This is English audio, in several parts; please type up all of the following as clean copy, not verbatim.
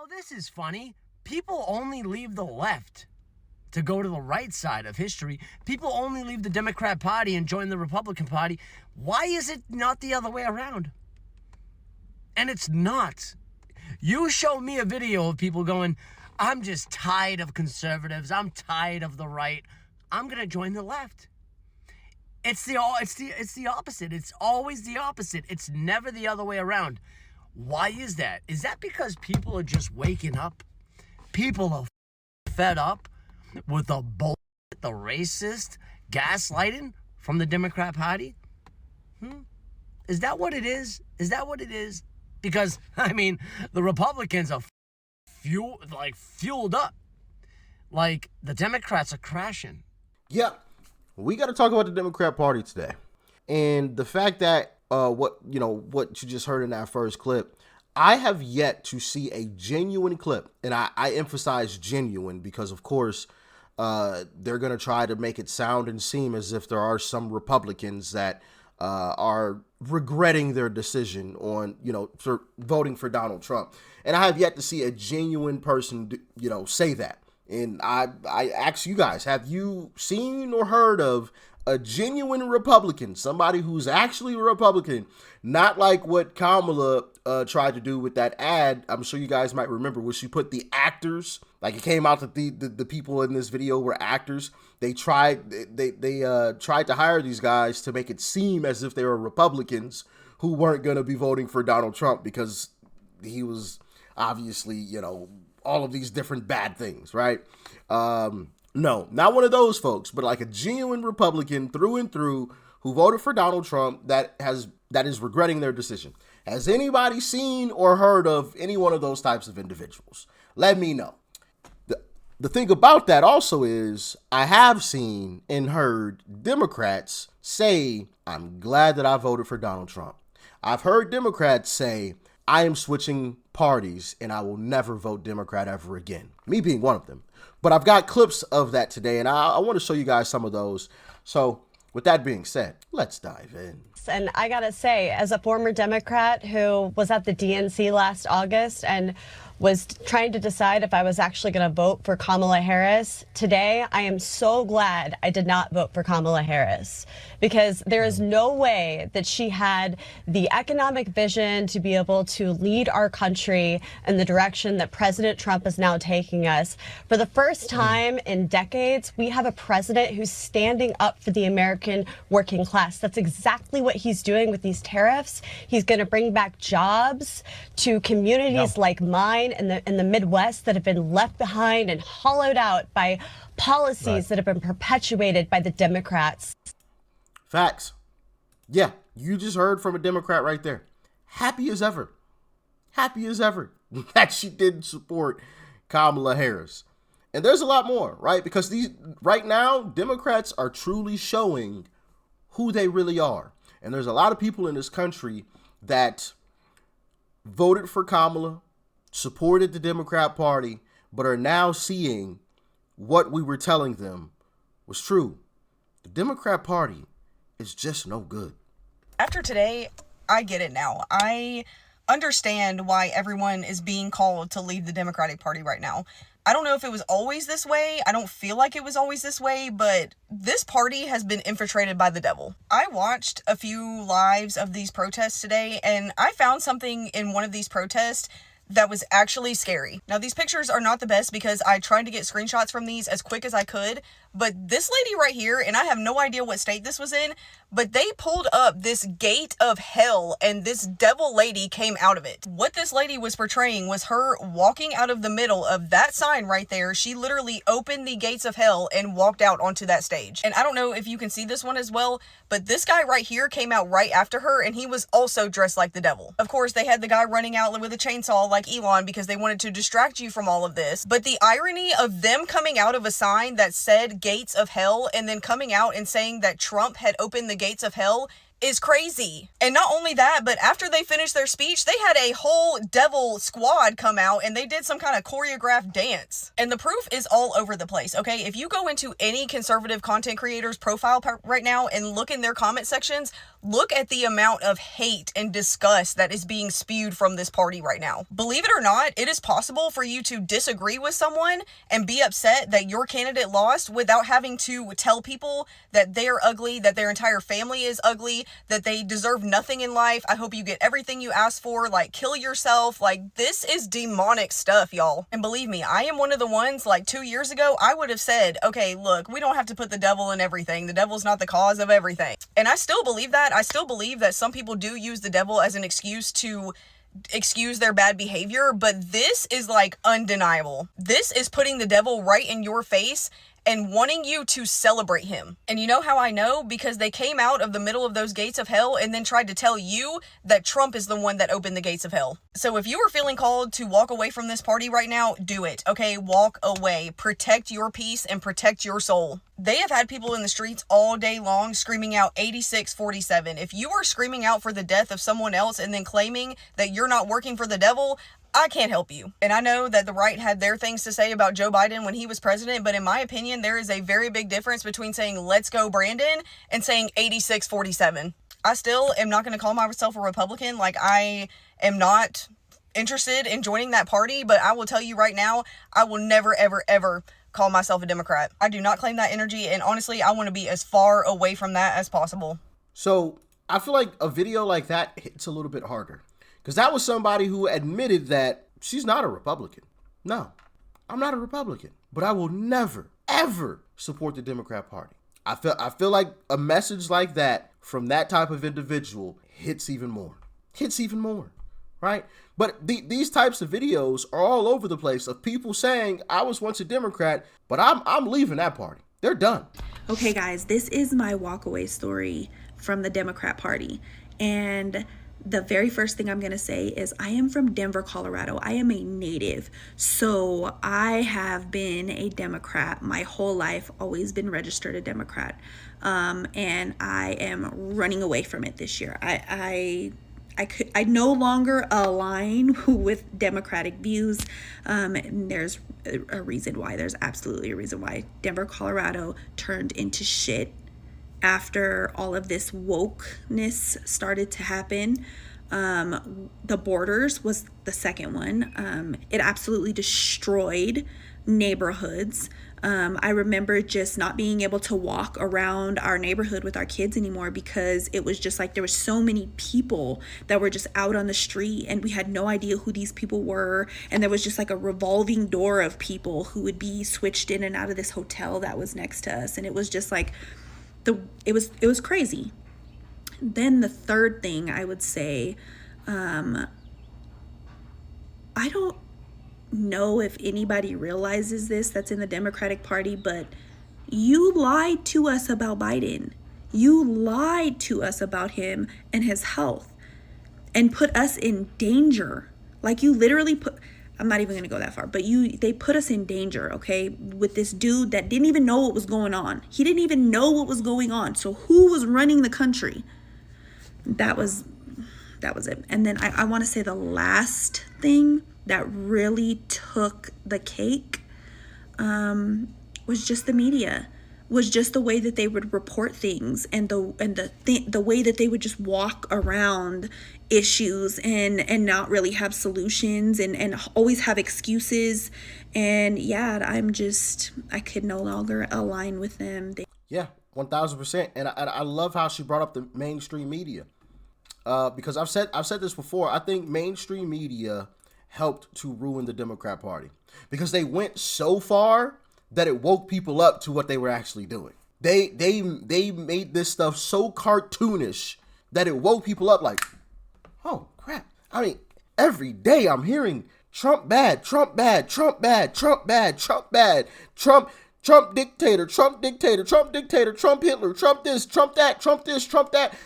this is funny. People only leave the left to go to the right side of history. People only leave the Democrat Party and join the Republican Party. Why is it not the other way around? And it's not. You show me a video of people going, I'm just tired of conservatives. I'm tired of the right. I'm going to join the left. It's the opposite. It's always the opposite. It's never the other way around. Why is that? Is that because people are just waking up? People are fed up with the bullshit, the racist gaslighting from the Democrat Party? Is that what it is? Is that what it is? Because, I mean, the Republicans are fueled up. Like, the Democrats are crashing. Yeah, we got to talk about the Democrat Party today. And the fact that what you just heard in that first clip, I have yet to see a genuine clip. And I emphasize genuine because, of course, they're going to try to make it sound and seem as if there are some Republicans that are regretting their decision on, for voting for Donald Trump. And I have yet to see a genuine person, say that. And I ask you guys, have you seen or heard of a genuine Republican, somebody who's actually a Republican, not like what Kamala tried to do with that ad? I'm sure you guys might remember where she put the actors, like it came out that the people in this video were actors. They tried to hire these guys to make it seem as if they were Republicans who weren't going to be voting for Donald Trump because he was obviously, all of these different bad things, right? No, not one of those folks, but like a genuine Republican through and through who voted for Donald Trump that is regretting their decision. Has anybody seen or heard of any one of those types of individuals? Let me know. The thing about that also is I have seen and heard Democrats say, I'm glad that I voted for Donald Trump. I've heard Democrats say, I am switching parties and I will never vote Democrat ever again. Me being one of them. But I've got clips of that today, and I want to show you guys some of those. So with that being said, let's dive in. And I got to say, as a former Democrat who was at the DNC last August and was trying to decide if I was actually going to vote for Kamala Harris, today I am so glad I did not vote for Kamala Harris, because there is no way that she had the economic vision to be able to lead our country in the direction that President Trump is now taking us. For the first time in decades, we have a president who's standing up for the American working class. That's exactly what he's doing with these tariffs. He's going to bring back jobs to communities like mine in the Midwest that have been left behind and hollowed out by policies that have been perpetuated by the Democrats. Facts. Yeah, you just heard from a Democrat right there. Happy as ever. Happy as ever that she didn't support Kamala Harris. And there's a lot more, right? Because right now, Democrats are truly showing who they really are. And there's a lot of people in this country that voted for Kamala, supported the Democrat Party, but are now seeing what we were telling them was true. The Democrat Party is just no good. After today, I get it now. I understand why everyone is being called to leave the Democratic Party right now. I don't know if it was always this way. I don't feel like it was always this way, but this party has been infiltrated by the devil. I watched a few lives of these protests today, and I found something in one of these protests that was actually scary. Now, these pictures are not the best because I tried to get screenshots from these as quick as I could, but this lady right here, and I have no idea what state this was in, but they pulled up this gate of hell and this devil lady came out of it. What this lady was portraying was her walking out of the middle of that sign right there. She literally opened the gates of hell and walked out onto that stage. And I don't know if you can see this one as well, but this guy right here came out right after her and he was also dressed like the devil. Of course, they had the guy running out with a chainsaw like Elon because they wanted to distract you from all of this. But the irony of them coming out of a sign that said gates of hell and then coming out and saying that Trump had opened the gates of hell is crazy. And not only that, but after they finished their speech, they had a whole devil squad come out and they did some kind of choreographed dance. And the proof is all over the place, okay? If you go into any conservative content creator's profile right now and look in their comment sections, Look at the amount of hate and disgust that is being spewed from this party right now. Believe it or not, it is possible for you to disagree with someone and be upset that your candidate lost without having to tell people that they're ugly, that their entire family is ugly, that they deserve nothing in life. I hope you get everything you ask for, like kill yourself. Like, this is demonic stuff, y'all. And believe me, I am one of the ones, like 2 years ago, I would have said, okay, look, we don't have to put the devil in everything. The devil's not the cause of everything. And I still believe that. I still believe that some people do use the devil as an excuse to excuse their bad behavior, but this is like undeniable. This is putting the devil right in your face and wanting you to celebrate him. And you know how I know? Because they came out of the middle of those gates of hell and then tried to tell you that Trump is the one that opened the gates of hell. So if you are feeling called to walk away from this party right now, do it, okay? Walk away. Protect your peace and protect your soul. They have had people in the streets all day long screaming out 8647. If you are screaming out for the death of someone else and then claiming that you're not working for the devil, I can't help you. And I know that the right had their things to say about Joe Biden when he was president, but in my opinion, there is a very big difference between saying, let's go Brandon, and saying 8647. I still am not going to call myself a Republican. Like, I am not interested in joining that party, but I will tell you right now, I will never, ever, ever call myself a Democrat. I do not claim that energy, and honestly, I want to be as far away from that as possible. So I feel like a video like that hits a little bit harder. Because that was somebody who admitted that she's not a Republican. No, I'm not a Republican. But I will never, ever support the Democrat Party. I feel like a message like that from that type of individual hits even more. Right? But these types of videos are all over the place of people saying, I was once a Democrat, but I'm leaving that party. They're done. Okay, guys, this is my walkaway story from the Democrat Party. And the very first thing I'm going to say is I am from Denver, Colorado. I am a native. So I have been a Democrat my whole life, always been registered a Democrat. And I am running away from it this year. I no longer align with Democratic views. There's a reason why. There's absolutely a reason why. Denver, Colorado turned into shit after all of this wokeness started to happen. The borders was the second one. It absolutely destroyed neighborhoods. I remember just not being able to walk around our neighborhood with our kids anymore because it was just like there were so many people that were just out on the street and we had no idea who these people were. And there was just like a revolving door of people who would be switched in and out of this hotel that was next to us. And it was just like, it was crazy. Then the third thing I would say, I don't know if anybody realizes this that's in the Democratic Party, but you lied to us about Biden. You lied to us about him and his health and put us in danger. Like, you literally I'm not even going to go that far, but they put us in danger, okay, with this dude that didn't even know what was going on. He didn't even know what was going on. So who was running the country? That was it. And then I want to say the last thing that really took the cake was just the media, was just the way that they would report things and the way that they would just walk around issues and not really have solutions and always have excuses. And yeah, I could no longer align with them. Yeah, 1000%. And I love how she brought up the mainstream media. Because I've said this before. I think mainstream media helped to ruin the Democrat Party because they went so far that it woke people up to what they were actually doing. They made this stuff so cartoonish that it woke people up like, oh crap. I mean, every day I'm hearing Trump bad, Trump bad, Trump bad, Trump bad, Trump bad, Trump dictator, Trump dictator, Trump dictator, Trump Hitler, Trump this, Trump that, Trump this, Trump that.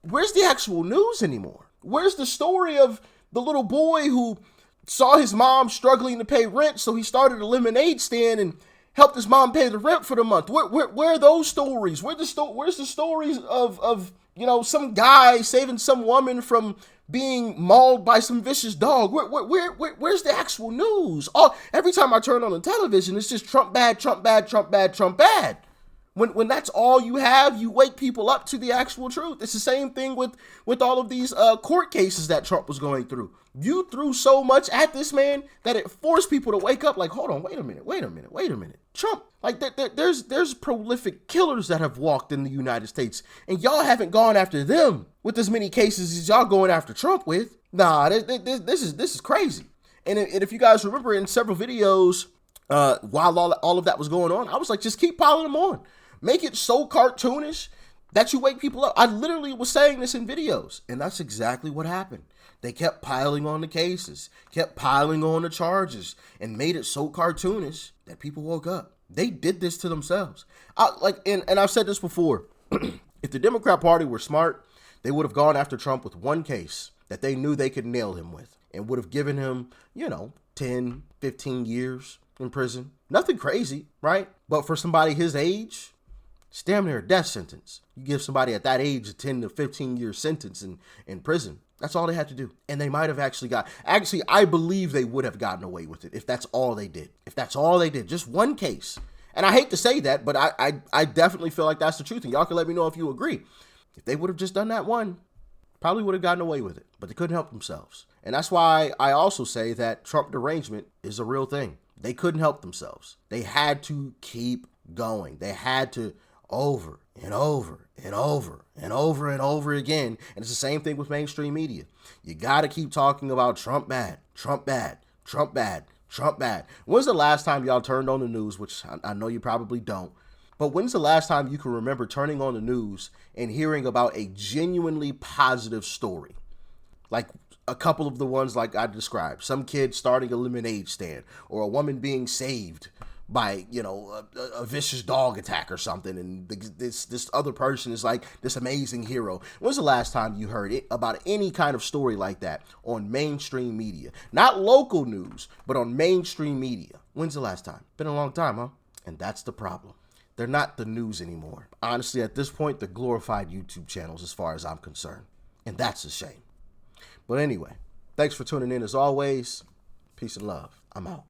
Where's the actual news anymore? Where's the story of the little boy who saw his mom struggling to pay rent, so he started a lemonade stand and helped his mom pay the rent for the month? Where are those stories? Where's the stories of some guy saving some woman from being mauled by some vicious dog? Where's the actual news? Every time I turn on the television, it's just Trump bad, Trump bad, Trump bad, Trump bad. When that's all you have, you wake people up to the actual truth. It's the same thing with all of these court cases that Trump was going through. You threw so much at this man that it forced people to wake up like, hold on, wait a minute. Trump, like there's prolific killers that have walked in the United States, and y'all haven't gone after them with as many cases as y'all going after Trump with. Nah, this is crazy. And if you guys remember in several videos, while all of that was going on, I was like, just keep piling them on. Make it so cartoonish that you wake people up. I literally was saying this in videos, and that's exactly what happened. They kept piling on the cases, kept piling on the charges, and made it so cartoonish that people woke up. They did this to themselves. And I've said this before. If the Democrat Party were smart, they would have gone after Trump with one case that they knew they could nail him with, and would have given him, 10, 15 years in prison. Nothing crazy, right? But for somebody his age, it's damn near a death sentence. You give somebody at that age a 10 to 15 year sentence in prison. That's all they had to do. And they might have actually, I believe they would have gotten away with it if that's all they did. Just one case. And I hate to say that, but I definitely feel like that's the truth. And y'all can let me know if you agree. If they would have just done that one, probably would have gotten away with it. But they couldn't help themselves. And that's why I also say that Trump derangement is a real thing. They couldn't help themselves. They had to keep going. They had to over and over and over and over and over again. And it's the same thing with mainstream media. You got to keep talking about Trump bad, Trump bad, Trump bad, Trump bad. When's the last time y'all turned on the news, which I know you probably don't, but when's the last time you can remember turning on the news and hearing about a genuinely positive story? Like a couple of the ones like I described, some kid starting a lemonade stand, or a woman being saved by, a vicious dog attack or something, and this other person is like this amazing hero. When's the last time you heard it about any kind of story like that on mainstream media? Not local news, but on mainstream media. When's the last time? Been a long time, huh? And that's the problem. They're not the news anymore. Honestly, at this point, they're glorified YouTube channels as far as I'm concerned. And that's a shame. But anyway, thanks for tuning in as always. Peace and love. I'm out.